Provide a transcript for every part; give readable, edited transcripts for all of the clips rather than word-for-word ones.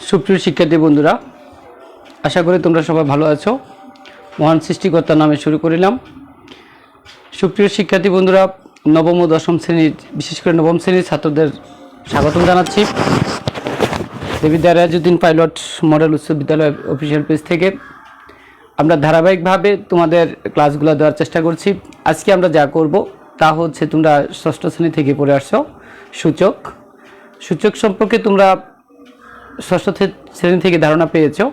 সুপ্রিয় শিক্ষার্থী বন্ধুরা, আশা করি তোমরা সবাই ভালো আছো। মহান সৃষ্টিকর্তার নামে শুরু করিলাম। সুপ্রিয় শিক্ষার্থী বন্ধুরা, নবম ও দশম শ্রেণীর, বিশেষ করে নবম শ্রেণীর ছাত্রদের স্বাগতম জানাচ্ছি দেবিদ্যা রাজউদ্দিন পাইলট মডেল উচ্চ বিদ্যালয় অফিসিয়াল পেজ থেকে। আমরা ধারাবাহিকভাবে তোমাদের ক্লাসগুলো দেওয়ার চেষ্টা করছি। আজকে আমরা যা করব তা হচ্ছে, তোমরা ষষ্ঠ শ্রেণী থেকে পড়ে আসছো সূচক। সূচক সম্পর্কে তোমরা ষষ্ঠ শ্রেণী থেকে ধারণা পেয়েছো।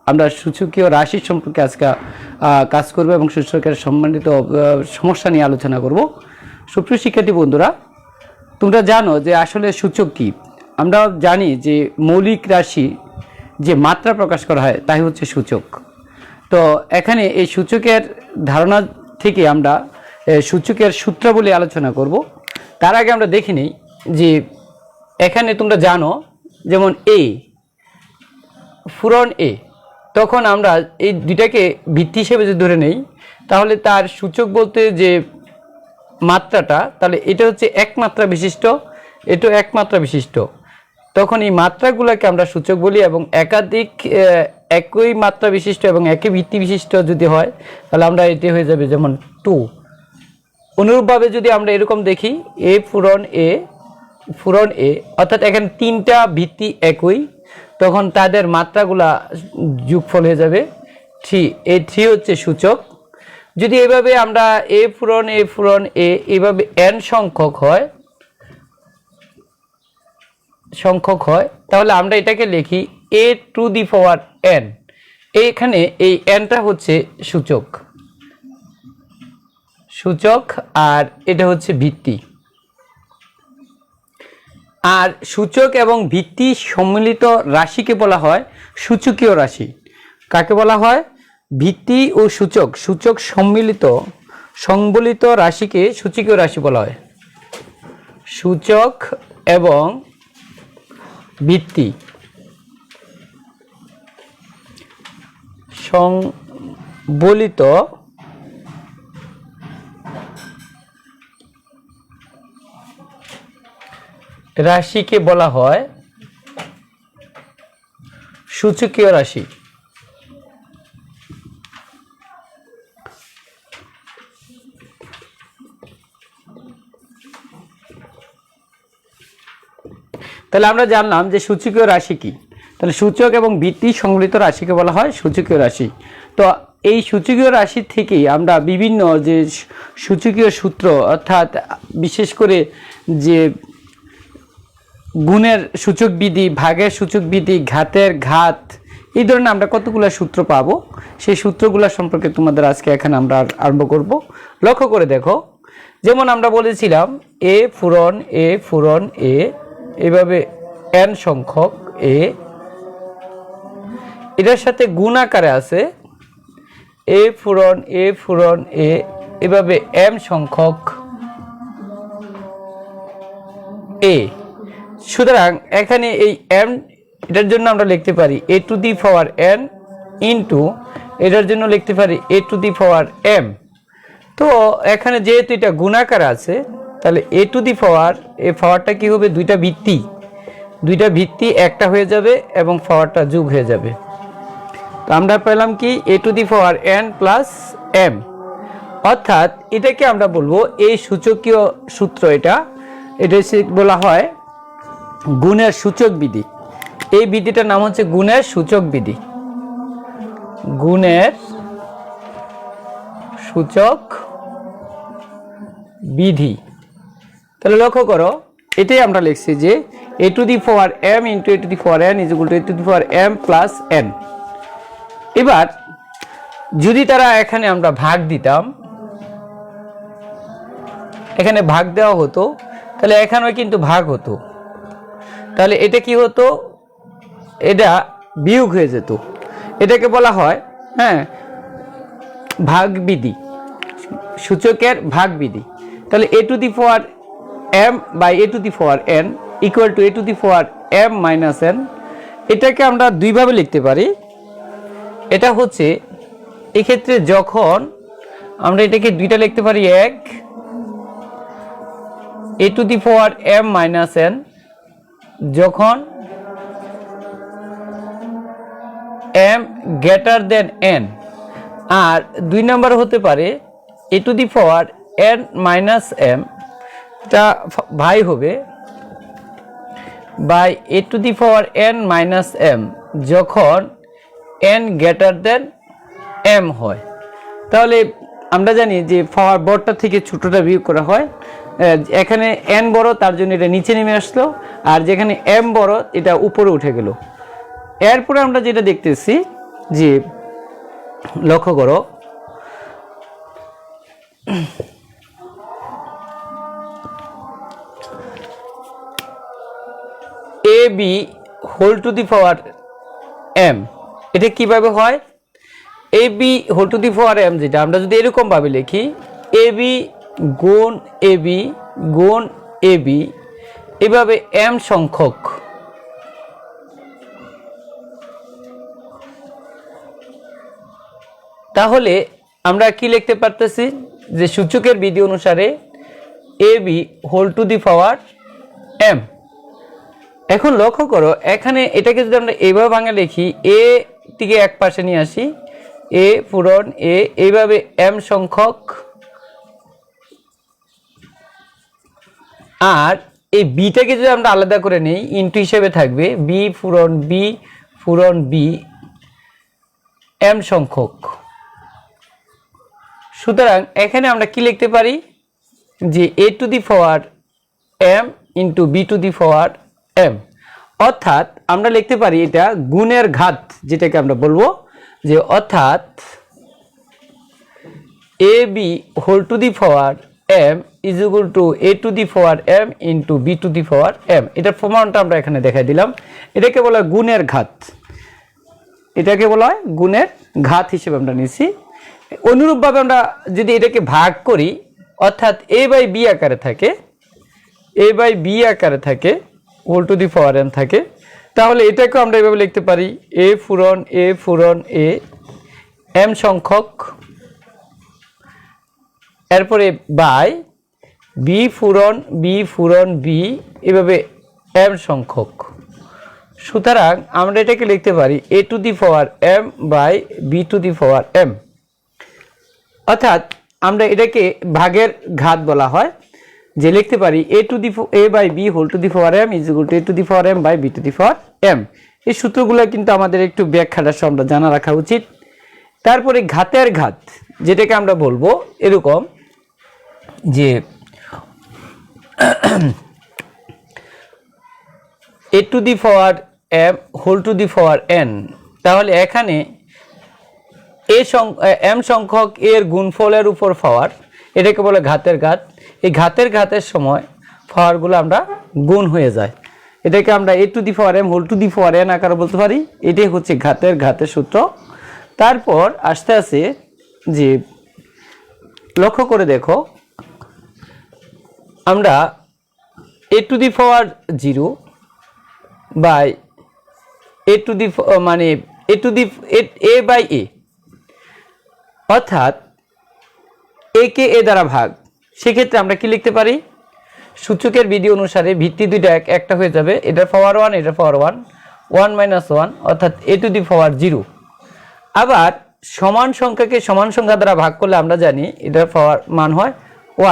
আমরা সূচকীয় রাশি সম্পর্কে আজকে কাজ করব এবং সূচকের সম্বন্ধিত সমস্যা নিয়ে আলোচনা করব। সুপ্রিয় শিক্ষার্থী বন্ধুরা, তোমরা জানো যে আসলে সূচক কী। আমরা জানি যে মৌলিক রাশি যে মাত্রা প্রকাশ করা হয় তাই হচ্ছে সূচক। তো এখানে এই সূচকের ধারণা থেকে আমরা সূচকের সূত্রাবলী আলোচনা করব। তার আগে আমরা দেখে নিই যে এখানে তোমরা জানো, যেমন এ ফুরন এ, তখন আমরা এই দুইটাকে ভিত্তি হিসেবে যদি ধরে নেই, তাহলে তার সূচক বলতে যে মাত্রাটা, তাহলে এটা হচ্ছে এক মাত্রা বিশিষ্ট, এটাও এক মাত্রা বিশিষ্ট। তখন এই মাত্রাগুলোকে আমরা সূচক বলি, এবং একাধিক একই মাত্রা বিশিষ্ট এবং একই ভিত্তি বিশিষ্ট যদি হয়, তাহলে আমরা এটি হয়ে যাবে যেমন 2। অনুরূপভাবে যদি আমরা এরকম দেখি, এ ফুরন এ, অর্থাৎ এখানে তিনটা ভিত্তি একই, তখন তাদের মাত্রাগুলা যোগফল হয়ে যাবে 3। এই 3 হচ্ছে সূচক। যদি এভাবে আমরা এ ফুরন এ এভাবে n সংখ্যক হয়, তাহলে আমরা এটাকে লিখি a to the power n। এইখানে এই nটা হচ্ছে সূচক, আর এটা হচ্ছে ভিত্তি। আর সূচক এবং ভিত্তি সম্মিলিত রাশিকে বলা হয় সূচকীয় রাশি। কাকে বলা হয়? ভিত্তি ও সূচক সংবলিত রাশিকে সূচকীয় রাশি বলা হয়। সূচক এবং ভিত্তি সংবলিত রাশিকে বলা হয় সূচকীয় রাশি। তাহলে আমরা জানলাম যে সূচকীয় রাশি কি। তাহলে সূচক এবং ভিত্তি সংবলিত রাশিকে বলা হয় সূচকীয় রাশি। তো এই সূচকীয় রাশি থেকেই আমরা বিভিন্ন যে সূচকীয় সূত্র, অর্থাৎ বিশেষ করে যে গুণের সূচক বিধি, ভাগের সূচক বিধি, ঘাতের ঘাত, এই ধরনের আমরা কতগুলো সূত্র পাবো, সেই সূত্রগুলো সম্পর্কে তোমাদের আজকে এখানে আমরা আরম্ভ করব। লক্ষ্য করে দেখো, যেমন আমরা বলেছিলাম এ ফুরন এ এভাবে n সংখ্যক এ, এটার সাথে গুণ আকারে আছে এ ফুরন এ এভাবে m সংখ্যক এ। সুতরাং এখানে এই m, এটার জন্য আমরা লিখতে পারি a to the power n into, এটার জন্য লিখতে পারি a to the power m। তো এখানে যেহেতু এটা গুণাকার আছে, তাহলে a টু দি পাওয়ার, এই পাওয়ারটা কি হবে? দুইটা ভিত্তি একটা হয়ে যাবে এবং পাওয়ারটা যোগ হয়ে যাবে। তো আমরা পেলাম কি a to the power n plus m, অর্থাৎ এটাকে আমরা বলবো এই সূচকীয় সূত্র। এটা বলা হয় গুণের সূচক বিধি। এই বিধিটার নাম হচ্ছে গুণের সূচক বিধি। গুণের সূচক বিধি। তাহলে লক্ষ্য করো, এটাই আমরা লিখছি যে a to the power m into a to the power n is equal to a to the power m plus n। এবার যদি তারা এখানে আমরা ভাগ দিতাম, এখানে ভাগ দেওয়া হতো, তাহলে এখানেও কিন্তু ভাগ হতো। তাহলে এটা কি হতো? এটা বিয়োগ হয়ে যেত। এটাকে বলা হয় ভাগ বিধি, সূচকের ভাগ বিধি। তাহলে a to the power m by a to the power n equal to a to the power m minus n। এটাকে আমরা দুইভাবে লিখতে পারি। এটা হচ্ছে এক্ষেত্রে যখন আমরা এটাকে দুইটা লিখতে পারি, এক a to the power m minus n যখন m গ্রেটার দেন n, আর 2 নাম্বার হতে পারে a to the power n minus m, এটা ভাই হবে by a to the power n minus m যখন n গ্রেটার দেন m হয়। তাহলে আমরা জানি যে পাওয়ার বড়টা থেকে ছোটটা বিয়োগ করা হয়, এখানে n বড় তার জন্য এটা নিচে নেমে আসলো, আর যেখানে m বড় এটা উপরে উঠে গেল। এরপরে আমরা যেটা দেখতেছি যে লক্ষ্য করো A B whole to the power m, এটা কিভাবে হয়? A B whole to the power m যেটা আমরা যদি এরকম ভাবে লিখি এ বি গুণ এ বি গুণ এ বি, এভাবে m সংখ্যক তাহলে আমরা কি লিখতে পারতেছি যে সূচকের বিধি অনুসারে A B whole to the power m। এখন লক্ষ্য করো এখানে এটাকে যদি আমরা এইভাবে ভাঙা লিখি, এ থেকে এক পাশে নিয়ে আসি, এ পূরণ এ, এইভাবে m সংখ্যক, আর এই বিটাকে যদি আমরা আলাদা করে নেই ইনটু হিসেবে থাকবে বি পূরণ বি পূরণ বি m সংখ্যক। সুতরাং এখানে আমরা কি লিখতে পারি যে a to the power m into B to the power m, অর্থাৎ আমরা লিখতে পারি এটা গুণের ঘাত, যেটাকে আমরা বলবো যে অর্থাৎ A B whole to the power m is equal to a to the power m into B to the power m। এটার প্রমাণটা আমরা এখানে দেখাই দিলাম। এটাকে বলা হয় গুণের ঘাত, এটাকে বলা হয় গুণের ঘাত হিসেবে আমরা নিছি। অনুরূপভাবে আমরা যদি এটাকে ভাগ করি, অর্থাৎ a বাই বি আকারে থাকে, a বাই বি আকারে থাকে, whole to the power n থাকে, তাহলে এটাকেও আমরা এভাবে লিখতে পারি a পূরণ a m সংখ্যক, এরপরে বাই বি পূরণ বি এভাবে m সংখ্যক। সুতরাং আমরা এটাকে লিখতে পারি a to the power m by B to the power m, অর্থাৎ আমরা এটাকে ভাগের ঘাত বলা হয়, যে লিখতে পারি a by B whole to the power m is equal to a to the power m by B to the power m। এই সূত্রগুলো কিন্তু আমাদের একটু ব্যাখ্যাটা আমরা জানা রাখা উচিত। তারপরে ঘাতের ঘাত, যেটাকে আমরা বলবো এরকম যে a to the power m whole to the power n, তাহলে এখানে m সংখ্যক এর গুণফলের উপর পাওয়ার, এটাকে বলে ঘাতের ঘাত। এই ঘাতের ঘাতের সময় পাওয়ারগুলো আমরা গুণ হয়ে যায়, এটাকে আমরা a to the power m whole to the power n আকারে বলতে পারি। এটাই হচ্ছে ঘাতের ঘাতের সূত্র। তারপর আস্তে আস্তে যে লক্ষ্য করে দেখো, আমরা a to the power 0 by a to the মানে a to the a by a, অর্থাৎ a কে a দ্বারা ভাগ, সেক্ষেত্রে আমরা কি লিখতে পারি সূচকের বিধি অনুসারে ভিত্তি দুইটা একটা হয়ে যাবে, এটার পাওয়ার 1 এটার পাওয়ার 1, 1 মাইনাস 1 অর্থাৎ a টু দি পাওয়ার 0। আবার সমান সংখ্যাকে সমান সংখ্যা দ্বারা ভাগ করলে আমরা জানি এটার পাওয়ার মান হয়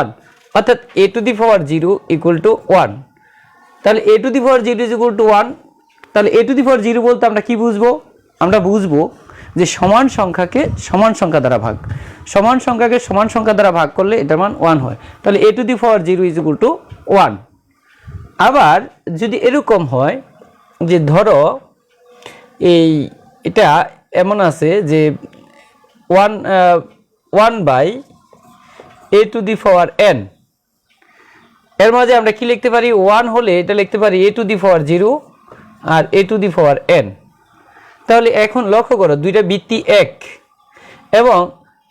1, অর্থাৎ a to the power 0 equal to 1। তাহলে a to the power 0 is equal to 1, তাহলে a টু দি পাওয়ার 0 বলতে আমরা কি বুঝবো? আমরা বুঝবো যে সমান সংখ্যাকে সমান সংখ্যা দ্বারা ভাগ, সমান সংখ্যাকে সমান সংখ্যা দ্বারা ভাগ করলে এটার মান 1 হয়, তাহলে a to the power 0 is equal to 1। আবার যদি এরকম হয় যে ধরো এটা এমন আছে যে 1 by a to the power n, এর মাঝে আমরা কি লিখতে পারি 1 হলে এটা লিখতে পারি a টু দি পাওয়ার 0 আর a to the power n। তাহলে এখন লক্ষ্য করো দুইটা ভিত্তি এক, এবং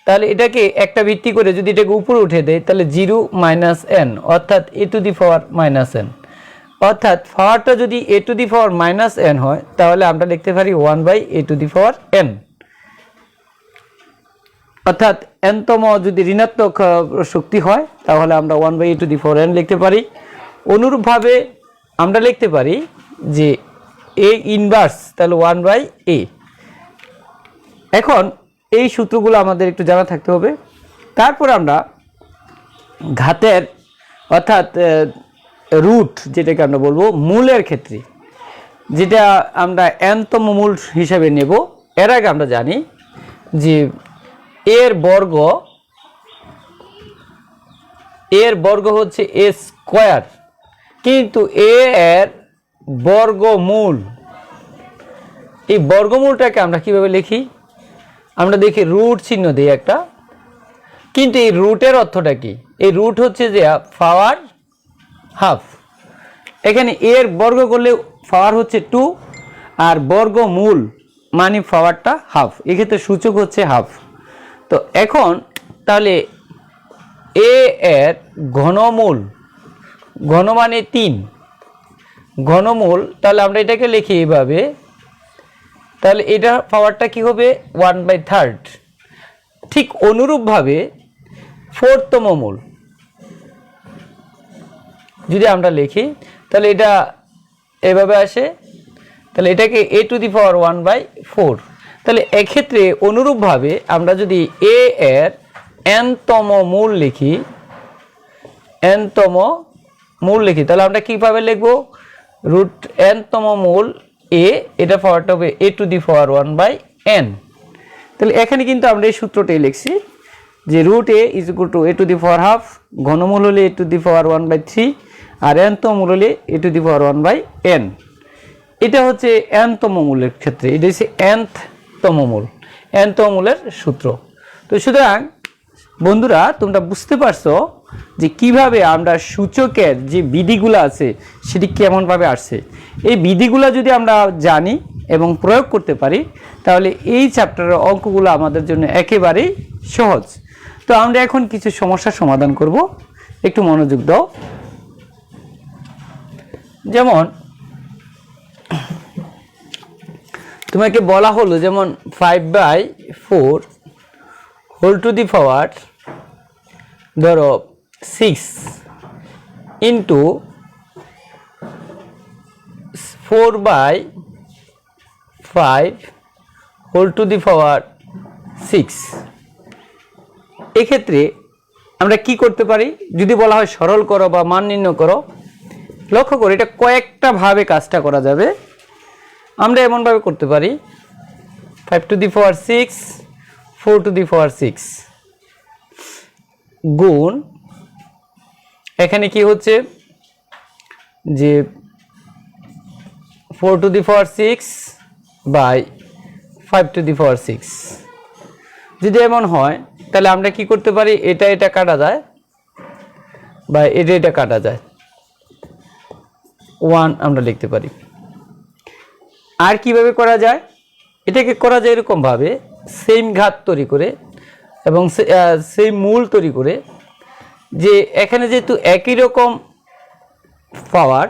তাহলে এটাকে একটা ভিত্তি করে যদি এটাকে উপরে উঠে দেয় তাহলে 0 মাইনাস n অর্থাৎ a to the power minus n, অর্থাৎ পাওয়ারটা যদি a to the power minus n হয় তাহলে আমরা লিখতে পারি 1 by a to the power n, অর্থাৎ n-তম যদি ঋণাত্মক শক্তি হয় তাহলে আমরা 1 by a to the power n লিখতে পারি। অনুরূপভাবে আমরা লিখতে পারি যে এ ইনভার্স তাহলে 1/a। এখন এই সূত্রগুলো আমাদের একটু জানা থাকতে হবে। তারপর আমরা ঘাতের অর্থাৎ রুট যেটাকে আমরা বলবো মূলের ক্ষেত্রে, যেটা আমরা nতম মূল হিসাবে নেব, এর আগে আমরা জানি যে এর বর্গ হচ্ছে a স্কয়ার, কিন্তু a এর বর্গমূল, এই বর্গমূলটাকে আমরা কিভাবে লিখি? আমরা দেখি রুট চিহ্ন দিই একটা, কিন্তু এই রুটের অর্থটা কি? এই রুট হচ্ছে যে পাওয়ার হাফ। এখানে এর বর্গ করলে পাওয়ার হচ্ছে 2 আর বর্গমূল মানে পাওয়ারটা হাফ, এক্ষেত্রে সূচক হচ্ছে হাফ। তো এখন তাহলে এ এর ঘনমূল, ঘন মানে 3, ঘনমূল, তাহলে আমরা এটাকে লিখি এইভাবে, তাহলে এটা পাওয়ারটা কি হবে 1/3। ঠিক অনুরূপভাবে 4তম মূল যদি আমরা লিখি তাহলে এটা এভাবে আসে, তাহলে এটাকে a টু দি পাওয়ার 1/4। তাহলে এক্ষেত্রে অনুরূপভাবে আমরা যদি a এর nতম মূল লিখি, তাহলে আমরা কিভাবে লিখব? রুট nতম মূল a, এটা পাওয়ারটা হবে a to the power 1/n। তাহলে এখানে কিন্তু আমরা এই সূত্রটাই লিখছি যে root a is equal to a to the power half, ঘনমূল হলে a টু দি পাওয়ার 1/3 আর nতম মূল হলে a to the power 1/n। এটা হচ্ছে nতম মূলের ক্ষেত্রে, এটা হচ্ছে nতম মূলের সূত্র। তো সুতরাং বন্ধুরা তোমরা বুঝতে পারছো যে কিভাবে আমরা সূচকের যে বিধিগুলো আছে সেটি কেমনভাবে আসছে। এই বিধিগুলো যদি আমরা জানি এবং প্রয়োগ করতে পারি তাহলে এই চ্যাপ্টারের অঙ্কগুলো আমাদের জন্য একেবারেই সহজ। তো আমরা এখন কিছু সমস্যার সমাধান করব, একটু মনোযোগ দাও। যেমন তোমাকে বলা হলো যেমন 5/4 হোল টু দি পাওয়ার ধরো 6 into 4/5 whole to the power 6। এক্ষেত্রে আমরা কি করতে পারি? যদি বলা হয় সরল করো বা মান নির্ণয় করো, লক্ষ্য করে এটা কয়েকটা ভাবে কাজটা করা যাবে। আমরা এমনভাবে করতে পারি 5 to the power 6 4 to the power 6 গুণ, এখানে কি হচ্ছে যে 4 to the power 6 by 5 to the power 6। যদি এমন হয় তাহলে আমরা কি করতে পারি? এটা কাটা যায় বা এটা কাটা যায়, 1 আমরা লিখতে পারি। আর কিভাবে করা যায়? এটাকে করা যায় এরকম ভাবে, সেম ঘাত তৈরি করে এবং সেই মূল তৈরি করে, যে এখানে যেহেতু একই রকম পাওয়ার,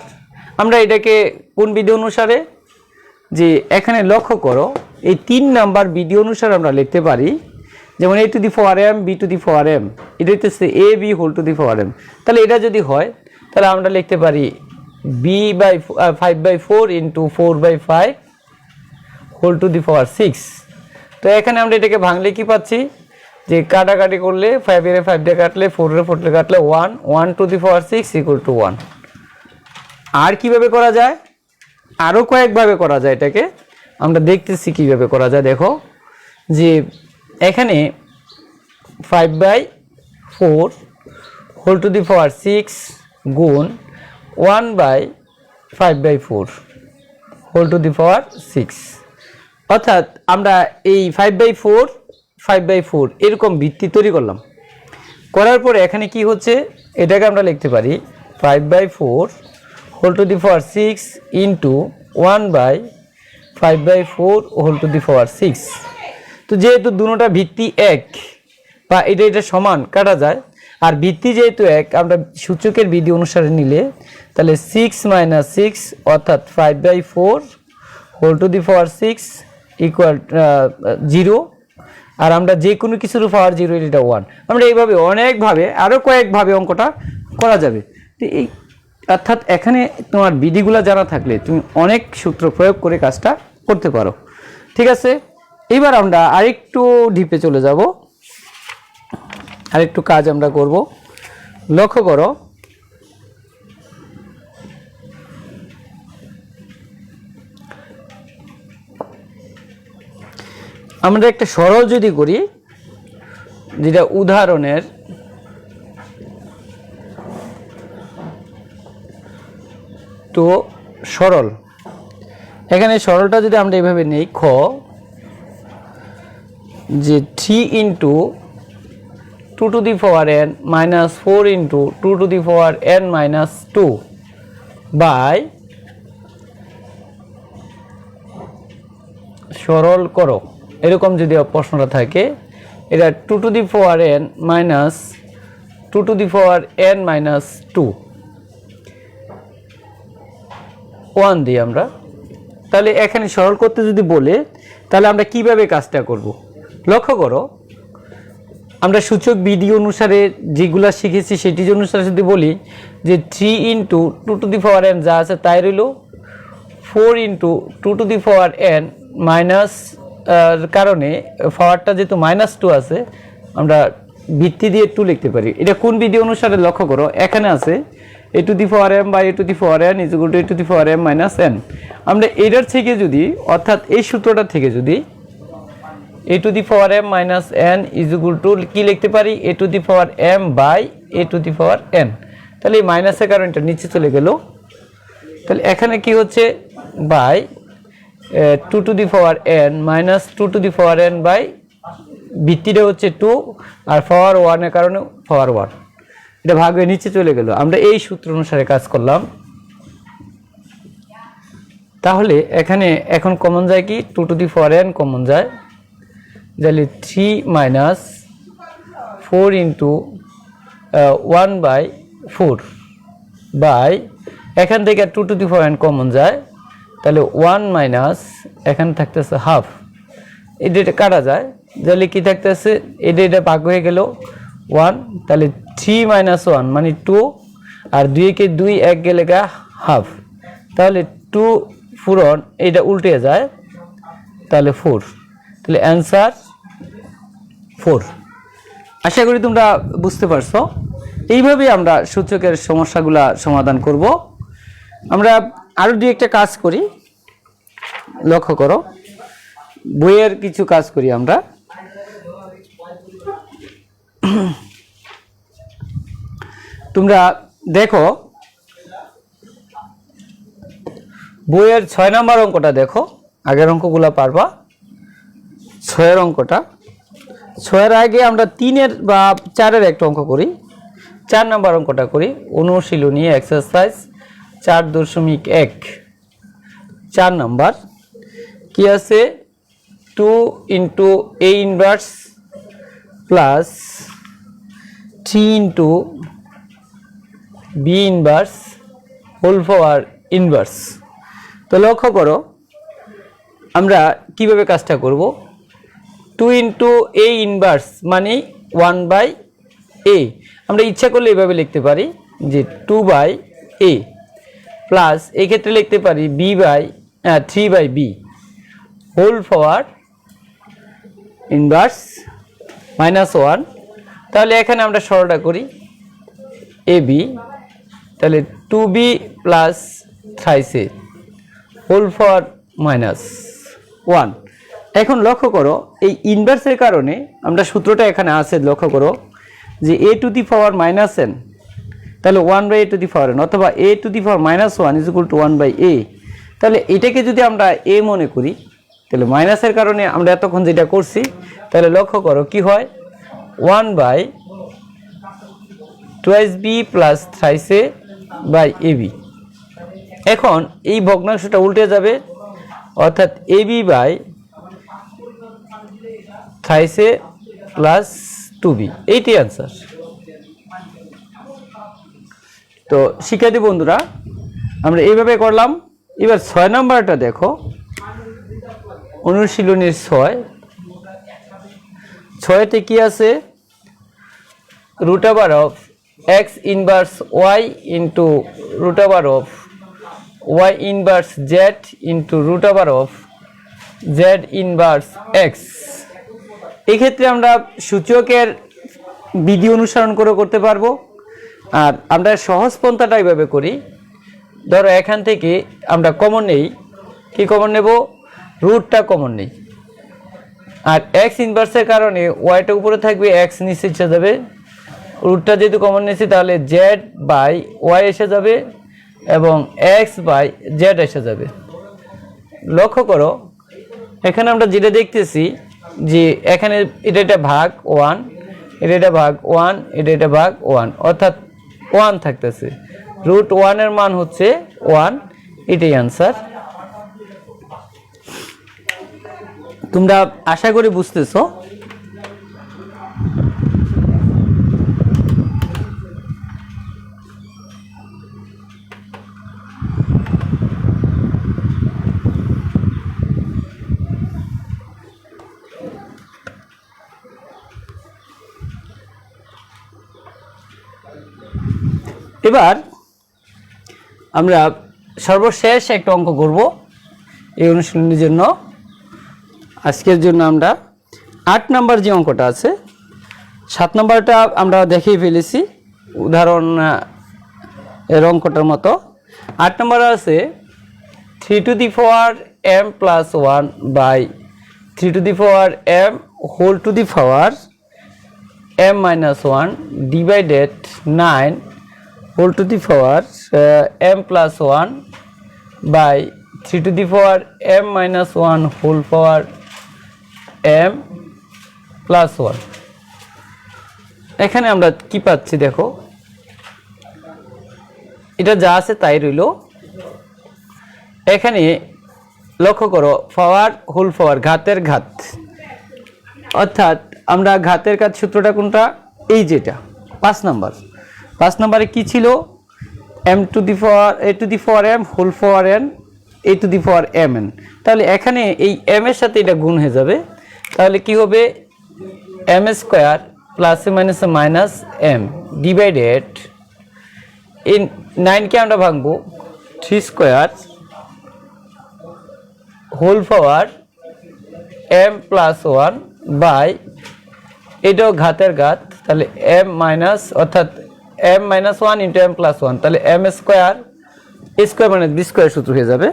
আমরা এটাকে কোন বিধি অনুসারে, যে এখানে লক্ষ্য করো এই 3 নাম্বার বিধি অনুসারে আমরা লিখতে পারি, যেমন a to the power m b to the power m, এটা হচ্ছে a b whole to the power m। তাহলে এটা যদি হয় তাহলে আমরা লিখতে পারি b/5/4 into 4/5 whole to the power 6। তো এখানে আমরা এটাকে ভাঙলে কি পাচ্ছি? যে কাটাকাটি করলে 5 এর 5 দিয়ে কাটলে 4 এর 4 দিয়ে কাটলে 1 two the power 6 equal to 1। আর কিভাবে করা যায়? আরও কয়েকভাবে করা যায় এটাকে, আমরা দেখতেছি কিভাবে করা যায়। দেখো যে এখানে 5/4 হোল টু দি পাওয়ার 6 গুণ 1/5/4 হোল টু দি পাওয়ার 6, অর্থাৎ আমরা এই 5/4 এরকম ভিত্তি তৈরি করলাম। করার পরে এখানে কি হচ্ছে? এটাকে আমরা লিখতে পারি 5/4 whole to the power 6 into 1/5/4 whole to the power 6। তো যেহেতু দুটোটা ভিত্তি এক বা এটা সমান, কাটা যায়। আর ভিত্তি যেহেতু এক, আমরা সূচকের বিধি অনুসারে নিলে তাহলে 6 - 6 অর্থাৎ 5/4 whole to the power 6 equal 0। আর আমরা যে কোনো কিছুর পাওয়ার 0, এটা 1। আমরা এইভাবে অনেকভাবে আরও কয়েকভাবে অঙ্কটা করা যাবে। তো এই অর্থাৎ এখানে তোমার বিধিগুলো জানা থাকলে তুমি অনেক সূত্র প্রয়োগ করে কাজটা করতে পারো। ঠিক আছে, এবার আমরা আরেকটু ডিপে চলে যাব, আরেকটু কাজ আমরা করব। লক্ষ্য করো, আমরা একটা সরল যদি করি, যেটা উদাহরণের তো সরল, এখানে সরলটা যদি আমরা এভাবে নেই, খ যে 3 into 2 to the power n minus 4 into 2 to the power n minus 2 by, সরল করো, এরকম যদি প্রশ্নটা থাকে, এটা 2 to the power n minus 2 to the power n minus 2 1 দিই আমরা। তাহলে এখানে সরল করতে যদি বলে, তাহলে আমরা কিভাবে কাজটা করব? লক্ষ্য করো, আমরা সূচক বিধি অনুসারে যেগুলা শিখেছি সেটি অনুসারে যদি বলি যে 3 into 2 to the power n যা আছে তাই রইল, 4 into 2 to the power n minus কারণে পাওয়ারটা যেহেতু মাইনাস 2 আছে, আমরা ভিত্তি দিয়ে 2 লিখতে পারি। এটা কোন বিধি অনুসারে? লক্ষ্য করো, এখানে আছে a to the power m by a to the power n is equal to a to the power m minus n। আমরা এটার থেকে যদি, অর্থাৎ এই সূত্রটা থেকে যদি a to the power m minus n is equal to কি লিখতে পারি? a to the power m by a to the power n। তাহলে এই মাইনাসের কারণে এটা নিচে চলে গেল। তাহলে এখানে কি হচ্ছে? By 2 to the power n minus 2 to the power n by, ভিত্তিটা হচ্ছে 2 আর পাওয়ার 1 এর কারণে পাওয়ার 1, এটা ভাগ হয়ে নিচে চলে গেল। আমরা এই সূত্র অনুসারে কাজ করলাম। তাহলে এখানে এখন কমন যায় কি? 2 to the power n common যায়, তাহলে 3 মাইনাস 4 ইন্টু 1 বাই 4 বাই, এখান থেকে 2 to the power n common যায়, তাহলে 1 মাইনাস এখানে থাকতেছে হাফ, এটা কাটা যায়, তাহলে কি থাকতেছে? এটা ভাগ হয়ে গেল 1, তাহলে 3 মাইনাস 1 মানে 2, আর 2 কে 2 এক গেলে গা হাফ, তাহলে 2 পূরণ এটা উল্টে যায়, তাহলে 4, তাহলে অ্যান্সার 4। আশা করি তোমরা বুঝতে পারছো। এইভাবে আমরা সূচকের সমস্যাগুলা সমাধান করব। আমরা আরো দুই একটা কাজ করি, লক্ষ্য করো, বইয়ের কিছু কাজ করি আমরা। তোমরা দেখো, বইয়ের 6 নম্বর অঙ্কটা দেখো, আগের অঙ্কগুলা পারবা। 6 অঙ্কটা, 6 আগে আমরা 3 বা 4 একটা অঙ্ক করি। 4 নম্বর অঙ্কটা করি, অনুশীলনী এক্সারসাইজ 4.1। 4 নম্বর কি আছে? 2 into a inverse plus 3 into b inverse whole power inverse. তো লক্ষ্য করো, আমরা কিভাবে কাজটা করব? 2 ইন্টু a ইনভার্স মানে 1 বাই a, আমরা ইচ্ছা করলে এভাবে লিখতে পারি যে 2 বাই a, প্লাস এই ক্ষেত্রে লিখতে পারি b by 3 by b whole power inverse minus 1। তাহলে এখানে আমরা সরলটা করি ab, তাহলে 2b প্লাস 3c হোল পাওয়ার মাইনাস 1। এখন লক্ষ্য করো, এই ইনভার্সের কারণে আমরা সূত্রটা এখানে আছে, লক্ষ্য করো যে a to the power minus n, তাহলে 1 by a to the power n, অথবা a to the power minus 1 is equal to 1 by a। তাহলে এটাকে যদি আমরা a মনে করি, তাহলে মাইনাসের কারণে আমরা এতক্ষণ যেটা করছি, তাহলে লক্ষ্য করো কি হয়? 1 by 2b plus 3c by ab। এখন এই ভগ্নাংশটা উল্টে যাবে, অর্থাৎ ab by 3c plus 2b, এইটাই আনসার। তো শিক্ষার্থী বন্ধুরা, আমরা এইভাবে করলাম। এবার 6 নম্বরটা দেখো, অনুশীলনীর 6তে কি আছে? Root over of x inverse y into root over of y inverse z into root over of z inverse x। এক্ষেত্রে আমরা সূচকের বিধি অনুসরণ করে করতে পারবো। আর আমরা সহজ পন্থাটা এইভাবে করি, ধরো এখান থেকে আমরা কমন নেই, কি কমন নেব, রুটটা কমন নেই। আর এক্স ইনভার্সের কারণে ওয়াইটা উপরে থাকবে, এক্স নিচে এসে যাবে, রুটটা যেহেতু কমন নিয়েছি তাহলে জেড বাই ওয়াই এসে যাবে এবং এক্স বাই জেড এসে যাবে। লক্ষ্য করো এখানে আমরা যেটা দেখতেছি যে এখানে এটা ভাগ 1, এটা ভাগ 1, এটা ভাগ 1, অর্থাৎ 1 থাকতেছে। রুট 1 এর মান হচ্ছে 1, এটাই আনসার। তোমরা আশা করি বুঝতেছো। এবার আমরা সর্বশেষ একটা অঙ্ক করব এই অনুশীলনের জন্য। আজকের জন্য আমরা 8 নম্বর যে অঙ্কটা আছে, 7 নম্বরটা আমরা দেখিয়ে ফেলেছি উদাহরণ এর অঙ্কটার মতো। 8 নম্বর আছে 3 to the power m plus 1 by 3 to the power m whole to the power m minus 1 divided 9 whole to the power m plus 1 by 3 to the power m minus 1 whole power m plus 1। এখানে আমরা কি পাচ্ছি দেখো, এটা যা আছে তাই রইল। এখানে লক্ষ্য করো পাওয়ার হোল পাওয়ার, ঘাতের ঘাত, অর্থাৎ আমরা ঘাতের ঘাত সূত্রটা কোনটা, এই যেটা 5 নম্বরে কি ছিল, m to the power a to the power m whole power n a to the power mn। তাহলে এখানে এই m এর সাথে এটা গুণ হয়ে যাবে, তাহলে কি হবে m square plus minus minus m divided এই 9 কে আমরা ভাঙবো 3 square whole power m plus 1 by এটাও ঘাতের ঘাত, তাহলে m মাইনাস অর্থাৎ m minus 1 into m plus 1, তাহলে m স্কয়ার স্কয়ার মানে বি স্কয়ার সূত্র হয়ে যাবে।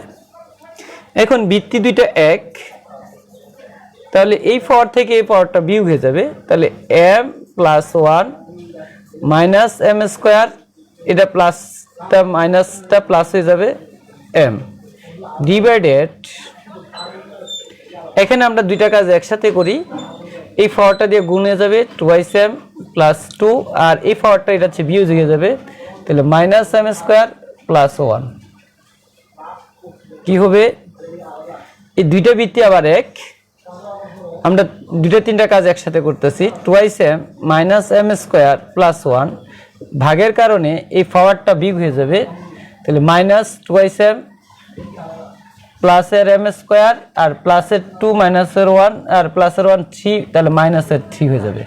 এখন ভিত্তি দুইটা এক, তাহলে এই পাওয়ার থেকে এই পাওয়ারটা বিয়োগ হয়ে যাবে, তাহলে m plus 1 minus m square, এটা প্লাসটা মাইনাসটা প্লাস হয়ে যাবে m ডিভাইডেড, এখানে আমরা দুইটা কাজ একসাথে করি, এই পাওয়ারটা দিয়ে গুণ হয়ে যাবে 2m প্লাস 2, আর এই পাওয়ারটা এটা হচ্ছে বিয়োগ হয়ে যাবে, তাহলে মাইনাস m স্কয়ার প্লাস 1। কি হবে, এই দুইটা ভিত্তি আবার এক, আমরা দুইটা তিনটা কাজ একসাথে করতেছি, 2m minus m square plus 1, ভাগের কারণে এই পাওয়ারটা বিয়োগ হয়ে যাবে, তাহলে মাইনাস 2m প্লাসের m স্কয়ার আর প্লাসের 2 মাইনাসের 1 আর প্লাসের 1 3, তাহলে মাইনাসের 3 হয়ে যাবে।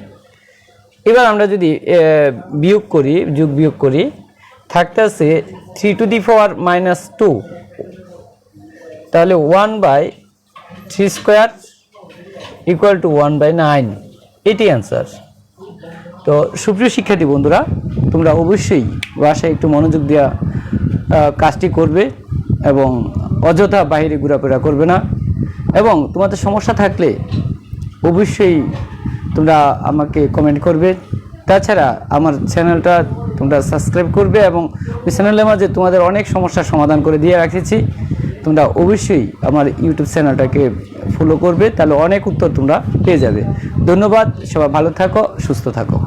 এবার আমরা যদি বিয়োগ করি, যোগ বিয়োগ করি, থাকতে আছে 3 টু দি পাওয়ার মাইনাস 2, তাহলে 1 by 3 square equal to 1 by 9, এটি অ্যান্সার। তো সুপ্রিয় শিক্ষার্থী বন্ধুরা, তোমরা অবশ্যই বাসায় একটু মনোযোগ দেওয়া কাজটি করবে এবং অযথা বাইরে ঘোরাফেরা করবে না, এবং তোমাদের সমস্যা থাকলে অবশ্যই তোমরা আমাকে কমেন্ট করবে। তাছাড়া আমার চ্যানেলটা তোমরা সাবস্ক্রাইব করবে এবং ওই চ্যানেলের মাঝে তোমাদের অনেক সমস্যার সমাধান করে দিয়ে রাখেছি, তোমরা অবশ্যই আমার ইউটিউব চ্যানেলটাকে ফলো করবে, তাহলে অনেক উত্তর তোমরা পেয়ে যাবে। ধন্যবাদ, সবাই ভালো থাকো, সুস্থ থাকো।